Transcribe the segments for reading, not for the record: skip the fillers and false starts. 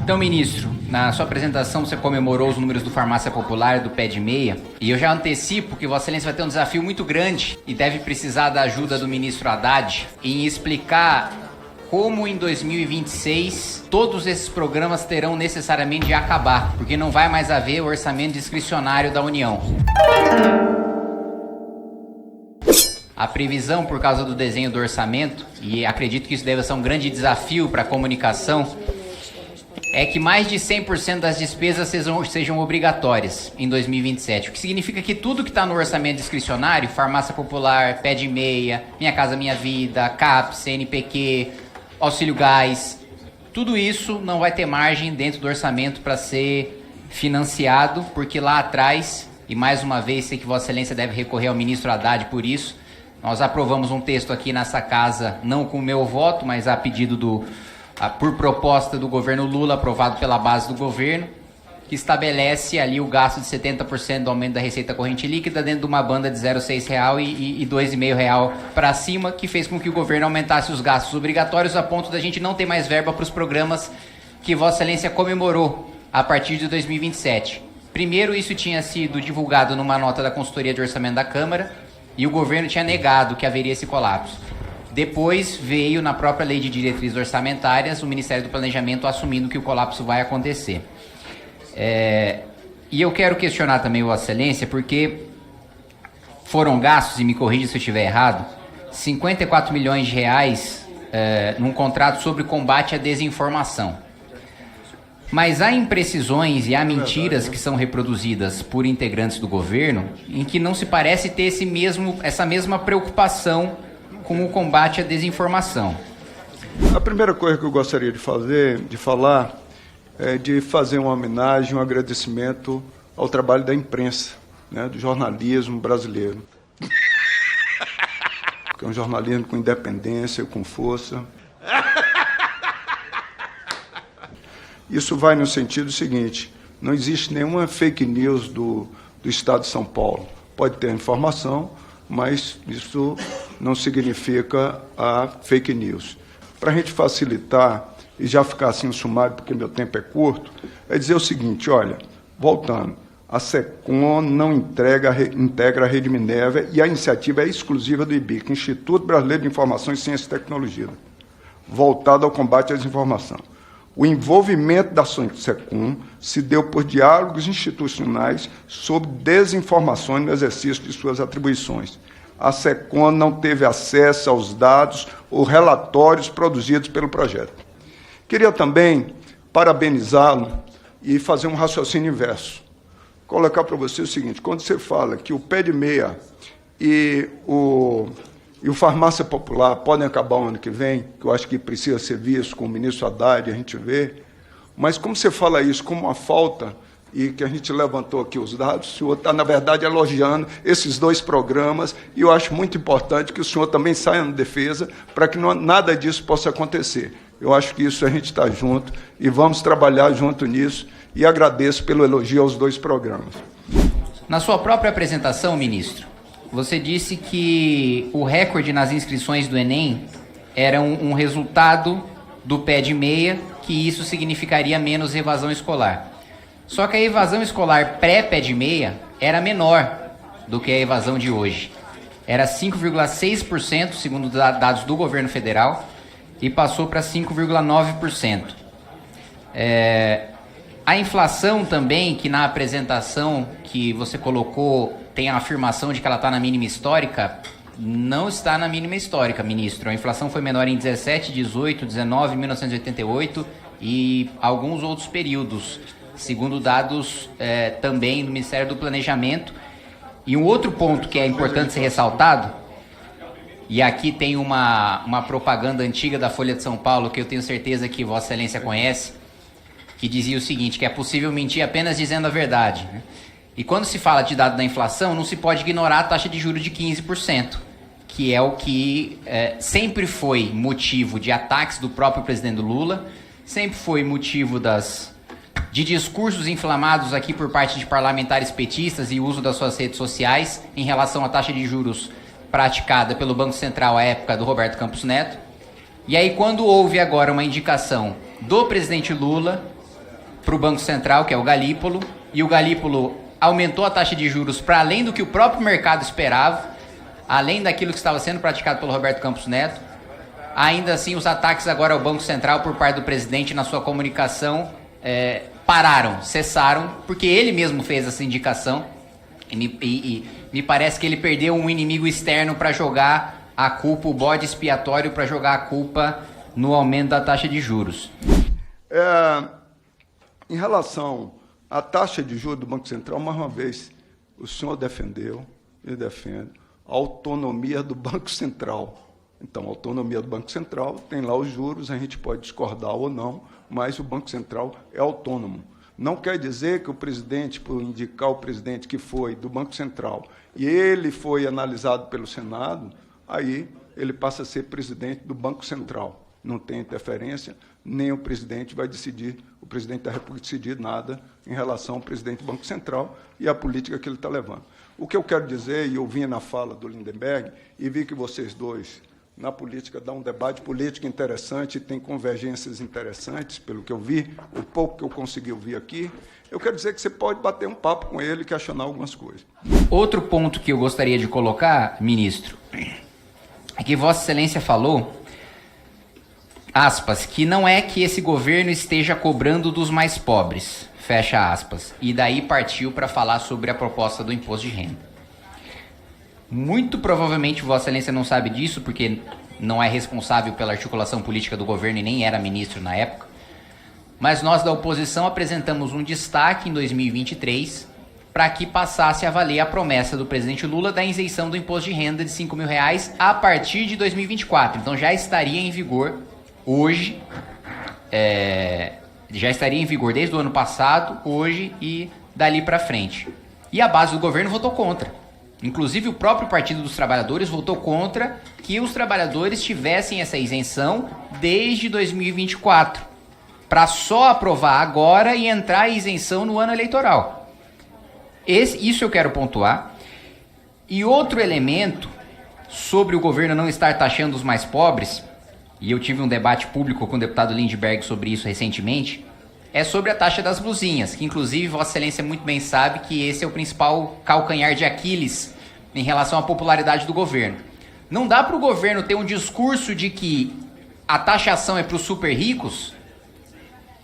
Então, ministro, na sua apresentação você comemorou os números do Farmácia Popular e do Pé de Meia, e eu já antecipo que Vossa Excelência vai ter um desafio muito grande e deve precisar da ajuda do ministro Haddad em explicar como em 2026 todos esses programas terão necessariamente de acabar, porque não vai mais haver o orçamento discricionário da União. A previsão, por causa do desenho do orçamento, e acredito que isso deve ser um grande desafio para a comunicação, é que mais de 100% das despesas sejam obrigatórias em 2027. O que significa que tudo que está no orçamento discricionário, Farmácia Popular, Pé de Meia, Minha Casa Minha Vida, CAPES, CNPq, Auxílio Gás, tudo isso não vai ter margem dentro do orçamento para ser financiado, porque lá atrás, e mais uma vez sei que Vossa Excelência deve recorrer ao ministro Haddad por isso, nós aprovamos um texto aqui nessa casa, não com o meu voto, mas a pedido por proposta do governo Lula, aprovado pela base do governo, que estabelece ali o gasto de 70% do aumento da receita corrente líquida dentro de uma banda de R$ 0,6 e R$ 2,5 para cima, que fez com que o governo aumentasse os gastos obrigatórios a ponto da gente não ter mais verba para os programas que Vossa Excelência comemorou a partir de 2027. Primeiro, isso tinha sido divulgado numa nota da Consultoria de Orçamento da Câmara e o governo tinha negado que haveria esse colapso. Depois veio, na própria Lei de Diretrizes Orçamentárias, o Ministério do Planejamento assumindo que o colapso vai acontecer. E eu quero questionar também Vossa Excelência, porque foram gastos, e me corrija se eu estiver errado, 54 milhões de reais num contrato sobre combate à desinformação. Mas há imprecisões e há mentiras que são reproduzidas por integrantes do governo em que não se parece ter essa mesma preocupação com o combate à desinformação. A primeira coisa que eu gostaria de falar, é de fazer uma homenagem, um agradecimento ao trabalho da imprensa, né, do jornalismo brasileiro. Que é um jornalismo com independência, com força. Isso vai no sentido seguinte: não existe nenhuma fake news do Estado de São Paulo. Pode ter informação, mas isso não significa a fake news. Para a gente facilitar e já ficar assim sumário, porque meu tempo é curto, é dizer o seguinte: olha, voltando, a SECOM não integra a Rede Minerva e a iniciativa é exclusiva do IBIC, Instituto Brasileiro de Informação e Ciência e Tecnologia, voltado ao combate à desinformação. O envolvimento da SECOM se deu por diálogos institucionais sobre desinformações no exercício de suas atribuições. A SECOM não teve acesso aos dados ou relatórios produzidos pelo projeto. Queria também parabenizá-lo e fazer um raciocínio inverso. Colocar para você o seguinte: quando você fala que o Pé de Meia e o Farmácia Popular podem acabar o ano que vem, que eu acho que precisa ser visto com o ministro Haddad, a gente vê, mas como você fala isso como uma falta, e que a gente levantou aqui os dados, o senhor está, na verdade, elogiando esses dois programas, e eu acho muito importante que o senhor também saia na defesa para que nada disso possa acontecer. Eu acho que isso a gente está junto e vamos trabalhar junto nisso, e agradeço pelo elogio aos dois programas. Na sua própria apresentação, ministro, você disse que o recorde nas inscrições do Enem era um resultado do Pé de Meia, que isso significaria menos evasão escolar. Só que a evasão escolar pré-Pé de Meia era menor do que a evasão de hoje. Era 5,6%, segundo dados do governo federal, e passou para 5,9%. A inflação também, que na apresentação que você colocou tem a afirmação de que ela está na mínima histórica, não está na mínima histórica, ministro. A inflação foi menor em 17, 18, 19, 1988 e alguns outros períodos, segundo dados também do Ministério do Planejamento. E um outro ponto que é importante ser ressaltado, e aqui tem uma propaganda antiga da Folha de São Paulo, que eu tenho certeza que Vossa Excelência conhece, que dizia o seguinte, que é possível mentir apenas dizendo a verdade, né? E quando se fala de dado da inflação, não se pode ignorar a taxa de juros de 15%, que é o que sempre foi motivo de ataques do próprio presidente Lula, sempre foi motivo de discursos inflamados aqui por parte de parlamentares petistas e uso das suas redes sociais em relação à taxa de juros praticada pelo Banco Central à época do Roberto Campos Neto. E aí, quando houve agora uma indicação do presidente Lula, para o Banco Central, que é o Galípolo, e o Galípolo aumentou a taxa de juros para além do que o próprio mercado esperava, além daquilo que estava sendo praticado pelo Roberto Campos Neto. Ainda assim, os ataques agora ao Banco Central por parte do presidente na sua comunicação pararam, cessaram, porque ele mesmo fez essa indicação e me parece que ele perdeu um inimigo externo para jogar a culpa, o bode expiatório para jogar a culpa no aumento da taxa de juros. Em relação à taxa de juros do Banco Central, mais uma vez, o senhor defendeu e defende a autonomia do Banco Central. Então, a autonomia do Banco Central tem lá os juros, a gente pode discordar ou não, mas o Banco Central é autônomo. Não quer dizer que o presidente, por indicar o presidente que foi do Banco Central, e ele foi analisado pelo Senado, aí ele passa a ser presidente do Banco Central. Não tem interferência, nem o presidente vai decidir, o presidente da República decidir nada em relação ao presidente do Banco Central e à política que ele está levando. O que eu quero dizer, e eu vinha na fala do Lindenberg, e vi que vocês dois, na política, dão um debate político interessante, tem convergências interessantes, pelo que eu vi, o pouco que eu consegui ouvir aqui, eu quero dizer que você pode bater um papo com ele e questionar algumas coisas. Outro ponto que eu gostaria de colocar, ministro, é que Vossa Excelência falou, aspas, que não é que esse governo esteja cobrando dos mais pobres, fecha aspas, e daí partiu para falar sobre a proposta do imposto de renda. Muito provavelmente Vossa Excelência não sabe disso, porque não é responsável pela articulação política do governo e nem era ministro na época, mas nós da oposição apresentamos um destaque em 2023 para que passasse a valer a promessa do presidente Lula da isenção do imposto de renda de R$ 5.000 a partir de 2024. Então já estaria em vigor hoje, já estaria em vigor desde o ano passado, hoje e dali para frente. E a base do governo votou contra. Inclusive o próprio Partido dos Trabalhadores votou contra que os trabalhadores tivessem essa isenção desde 2024, para só aprovar agora e entrar a isenção no ano eleitoral. Isso eu quero pontuar. E outro elemento sobre o governo não estar taxando os mais pobres, e eu tive um debate público com o deputado Lindbergh sobre isso recentemente, é sobre a taxa das blusinhas, que inclusive Vossa Excelência muito bem sabe que esse é o principal calcanhar de Aquiles em relação à popularidade do governo. Não dá para o governo ter um discurso de que a taxação é para os super ricos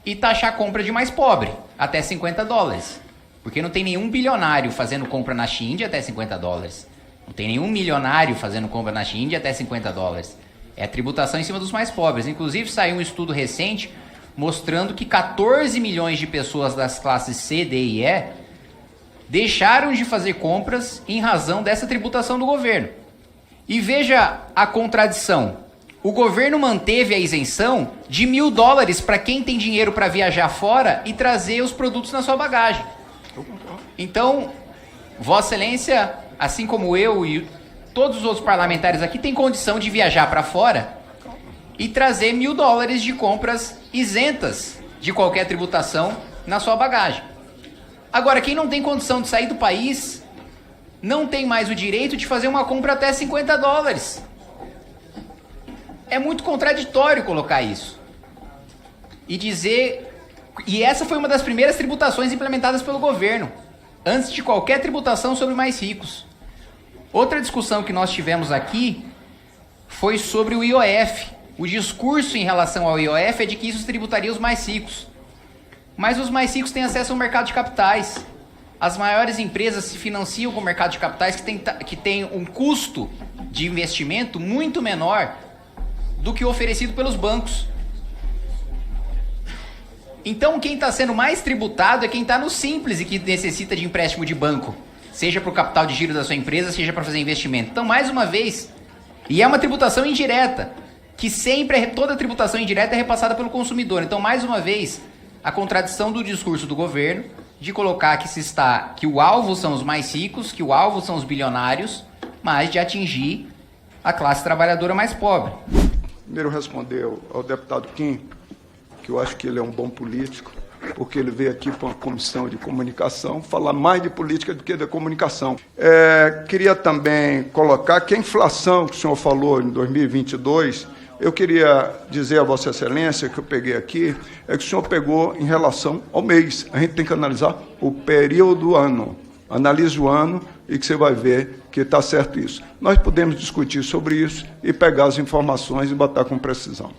e taxar a compra de mais pobre, até $50. Porque não tem nenhum bilionário fazendo compra na China até $50. Não tem nenhum milionário fazendo compra na China até $50. É a tributação em cima dos mais pobres. Inclusive saiu um estudo recente mostrando que 14 milhões de pessoas das classes C, D e E deixaram de fazer compras em razão dessa tributação do governo. E veja a contradição. O governo manteve a isenção de $1.000 para quem tem dinheiro para viajar fora e trazer os produtos na sua bagagem. Então, Vossa Excelência, assim como eu e todos os outros parlamentares aqui, têm condição de viajar para fora e trazer $1.000 de compras isentas de qualquer tributação na sua bagagem. Agora, quem não tem condição de sair do país, não tem mais o direito de fazer uma compra até $50. É muito contraditório colocar isso. E dizer... E essa foi uma das primeiras tributações implementadas pelo governo, antes de qualquer tributação sobre mais ricos. Outra discussão que nós tivemos aqui foi sobre o IOF. O discurso em relação ao IOF é de que isso tributaria os mais ricos. Mas os mais ricos têm acesso ao mercado de capitais. As maiores empresas se financiam com o mercado de capitais que tem um custo de investimento muito menor do que o oferecido pelos bancos. Então quem está sendo mais tributado é quem está no simples e que necessita de empréstimo de banco. Seja para o capital de giro da sua empresa, seja para fazer investimento. Então, mais uma vez, e é uma tributação indireta, que sempre, toda tributação indireta é repassada pelo consumidor. Então, mais uma vez, a contradição do discurso do governo de colocar que o alvo são os mais ricos, que o alvo são os bilionários, mas de atingir a classe trabalhadora mais pobre. Primeiro responder ao deputado Kim, que eu acho que ele é um bom político, porque ele veio aqui para uma comissão de comunicação falar mais de política do que de comunicação. Queria também colocar que a inflação que o senhor falou em 2022, Eu queria dizer a Vossa Excelência, que eu peguei aqui, é que o senhor pegou em relação ao mês. A gente tem que analisar o período do ano. Analise o ano e que você vai ver que está certo isso. Nós podemos discutir sobre isso e pegar as informações e botar com precisão.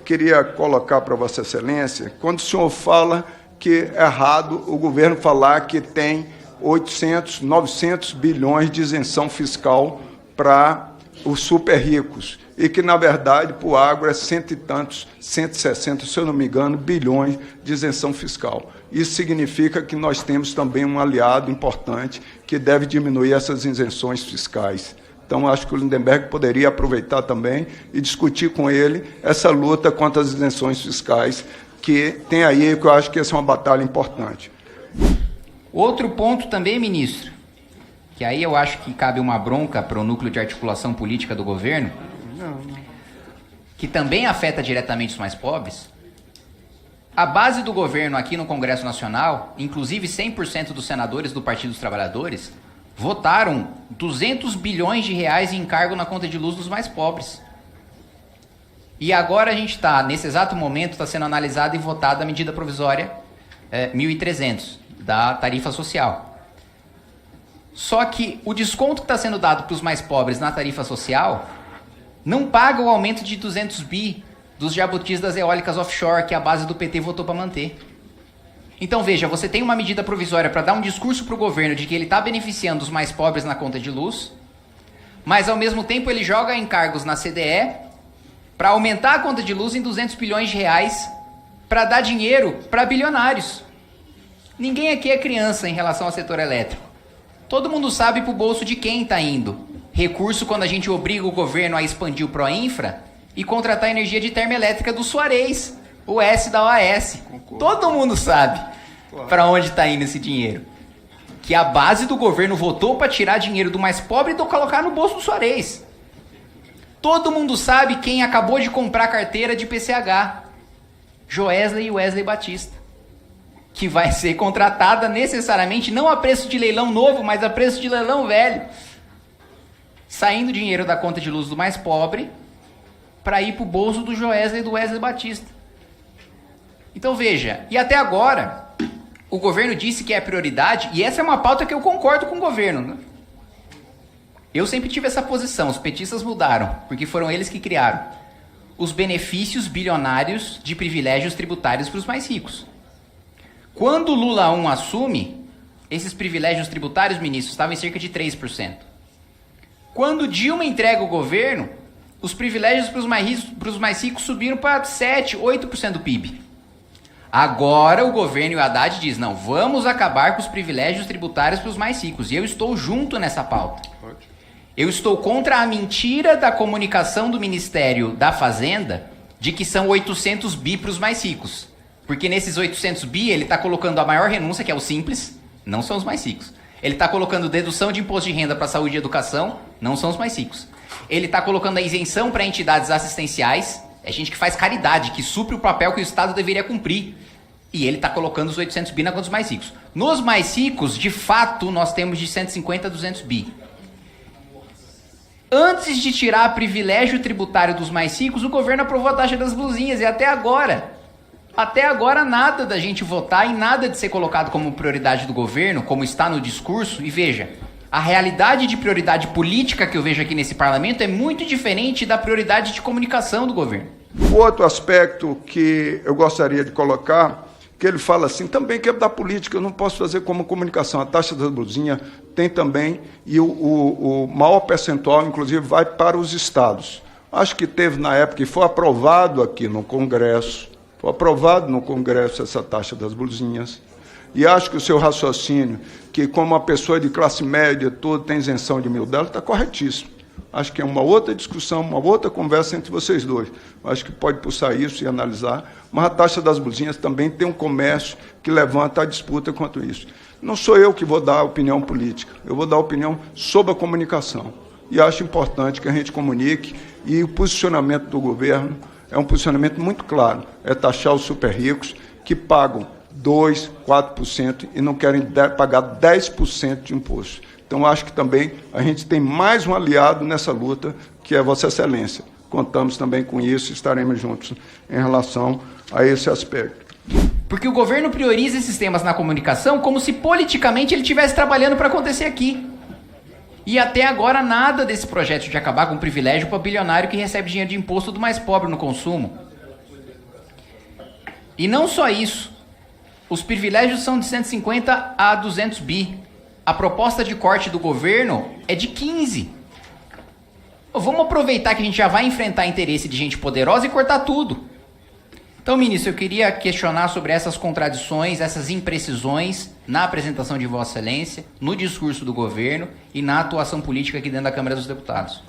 Queria colocar para Vossa Excelência, quando o senhor fala que é errado o governo falar que tem 800, 900 bilhões de isenção fiscal para os super ricos, e que, na verdade, para o agro é cento e tantos, 160, se eu não me engano, bilhões de isenção fiscal. Isso significa que nós temos também um aliado importante que deve diminuir essas isenções fiscais. Então, acho que o Lindenberg poderia aproveitar também e discutir com ele essa luta contra as isenções fiscais que tem aí, que eu acho que essa é uma batalha importante. Outro ponto também, ministro, que aí eu acho que cabe uma bronca para o núcleo de articulação política do governo, que também afeta diretamente os mais pobres. A base do governo aqui no Congresso Nacional, inclusive 100% dos senadores do Partido dos Trabalhadores, votaram 200 bilhões de reais em encargo na conta de luz dos mais pobres. E agora a gente está, nesse exato momento, está sendo analisada e votada a medida provisória 1.300 da tarifa social. Só que o desconto que está sendo dado para os mais pobres na tarifa social não paga o aumento de 200 bi dos jabutis das eólicas offshore que a base do PT votou para manter. Então veja, você tem uma medida provisória para dar um discurso para o governo de que ele está beneficiando os mais pobres na conta de luz, mas ao mesmo tempo ele joga encargos na CDE para aumentar a conta de luz em 200 bilhões de reais para dar dinheiro para bilionários. Ninguém aqui é criança em relação ao setor elétrico. Todo mundo sabe para o bolso de quem está indo. Recurso quando a gente obriga o governo a expandir o Proinfra e contratar energia de termoelétrica do Suarez, o S da OAS. Concordo. Todo mundo sabe para onde está indo esse dinheiro. Que a base do governo votou para tirar dinheiro do mais pobre e colocar no bolso do Suarez. Todo mundo sabe quem acabou de comprar carteira de PCH. Joesley e Wesley Batista. Que vai ser contratada necessariamente não a preço de leilão novo, mas a preço de leilão velho. Saindo dinheiro da conta de luz do mais pobre para ir para o bolso do Joesley e do Wesley Batista. Então veja, e até agora o governo disse que é prioridade, e essa é uma pauta que eu concordo com o governo, né? Eu sempre tive essa posição, os petistas mudaram, porque foram eles que criaram os benefícios bilionários de privilégios tributários para os mais ricos. Quando o Lula 1 assume, esses privilégios tributários, ministros, estavam em cerca de 3%. Quando Dilma entrega o governo, os privilégios para os mais ricos subiram para 7%, 8% do PIB. Agora o governo e o Haddad diz, não, vamos acabar com os privilégios tributários para os mais ricos. E eu estou junto nessa pauta. Eu estou contra a mentira da comunicação do Ministério da Fazenda de que são 800 bi para os mais ricos. Porque nesses 800 bi ele está colocando a maior renúncia, que é o simples, não são os mais ricos. Ele está colocando dedução de imposto de renda para saúde e educação, não são os mais ricos. Ele está colocando a isenção para entidades assistenciais, é gente que faz caridade, que supre o papel que o Estado deveria cumprir. E ele está colocando os 800 bi na conta dos mais ricos. Nos mais ricos, de fato, nós temos de 150 a 200 bi. Antes de tirar privilégio tributário dos mais ricos, o governo aprovou a taxa das blusinhas e até agora nada da gente votar e nada de ser colocado como prioridade do governo, como está no discurso. E veja, a realidade de prioridade política que eu vejo aqui nesse parlamento é muito diferente da prioridade de comunicação do governo. O outro aspecto que eu gostaria de colocar, que ele fala assim, também que é da política, eu não posso fazer como comunicação. A taxa das blusinhas tem também, e o maior percentual, inclusive, vai para os estados. Acho que teve na época, e foi aprovado aqui no Congresso, essa taxa das blusinhas, e acho que o seu raciocínio, que como uma pessoa de classe média toda tem isenção de $1.000, está corretíssimo. Acho que é uma outra discussão, uma outra conversa entre vocês dois. Acho que pode puxar isso e analisar, mas a taxa das blusinhas também tem um comércio que levanta a disputa quanto isso. Não sou eu que vou dar opinião política, eu vou dar opinião sobre a comunicação. E acho importante que a gente comunique, e o posicionamento do governo é um posicionamento muito claro, é taxar os super ricos que pagam 2%, 4% e não querem pagar 10% de imposto. Então, acho que também a gente tem mais um aliado nessa luta, que é Vossa Excelência. contamos também com isso, estaremos juntos em relação a esse aspecto. Porque o governo prioriza esses temas na comunicação como se politicamente ele estivesse trabalhando para acontecer aqui. E até agora nada desse projeto de acabar com o privilégio para o bilionário que recebe dinheiro de imposto do mais pobre no consumo. E não só isso. Os privilégios são de 150 a 200 bi. A proposta de corte do governo é de 15. Vamos aproveitar que a gente já vai enfrentar interesse de gente poderosa e cortar tudo. Então, ministro, eu queria questionar sobre essas contradições, essas imprecisões na apresentação de Vossa Excelência, no discurso do governo e na atuação política aqui dentro da Câmara dos Deputados.